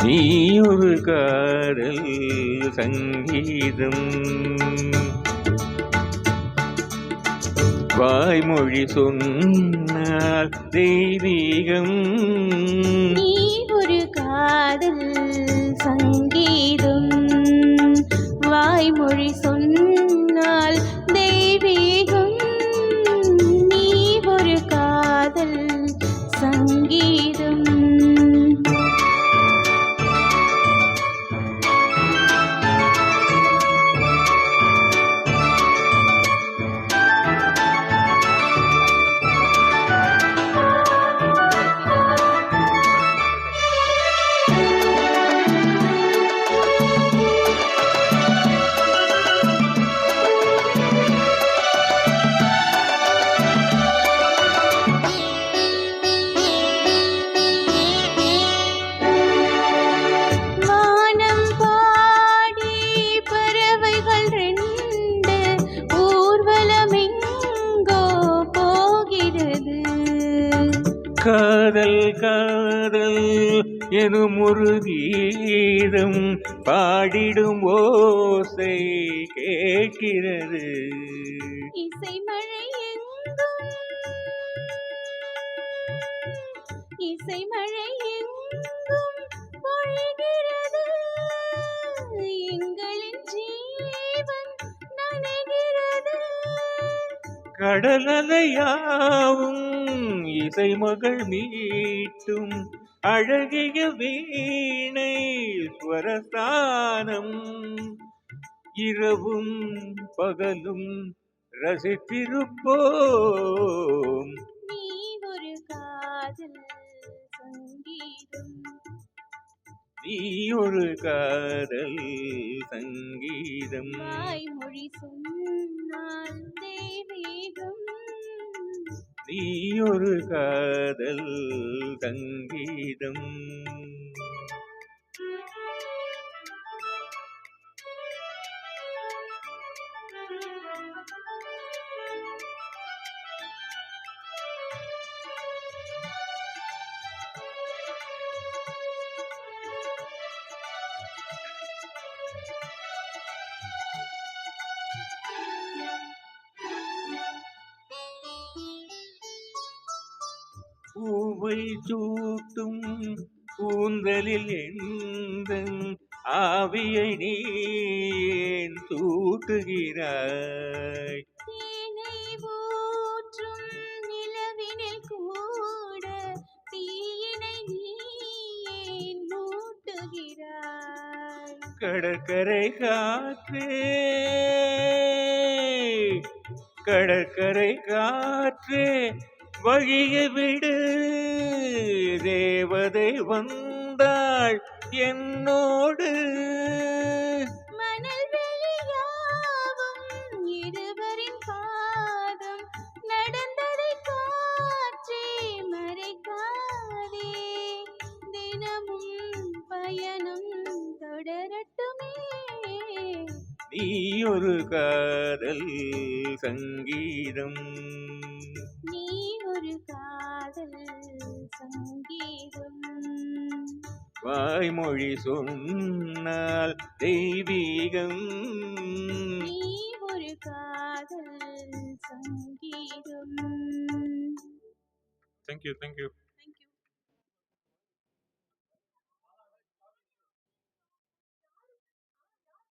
நீ ஒரு காதல் சங்கீதம். வாய்மொழி சொன்னால் தெய்வீகம். நீ ஒரு காதல் சங்கீதம். வாய்மொழி சொன்னால் தெய்வீகம். நீ ஒரு காதல் சங்கீதம். காதல் காதல் எனும் ஒரு கீதம் பாடிடும் ஓசை கேட்கிறது. இசை மழை எங்கும், இசை மழை எங்கும் பொழிகிறது. எங்களின் ஜீவன் நனைகிறது. கடல் அலையாவும் இசை மகள் மீட்டும் அழகிய வீணை ஸ்வரஸ்தானம். இரவும் பகலும் ரசித்திருப்போம். நீ ஒரு காதல் சங்கீதம். நீ ஒரு காதல் சங்கீதம். வாய்மொழி சொன்னால் தெய்வீகம். நீ ஒரு காதல் சங்கீதம். பூவை சூட்டும் கூந்தலில் எந்தன் ஆவியை நீ ஏன் சூட்டுகிறாய்? தேனை ஊற்றும் நிலவினில் கூட தீயினை நீ ஏன் மூட்டுகிறாய்? கடற்கரை காற்றே, கடற்கரை காற்றே வழிய விடு. தேவதை வந்தாள் என்னோடு. மணல் வெளியாகும் இருவரின் பாதம் நடந்ததை காற்றே மறைக்காதே. தினமும் பயணம் தொடரட்டுமே. நீ ஒரு காதல் சங்கீதம். நீ ஒரு காதல் சங்கீதம். வாய்மொழி சொன்னால் தெய்வீகம். நீ ஒரு காதல் சங்கீதம். Thank you.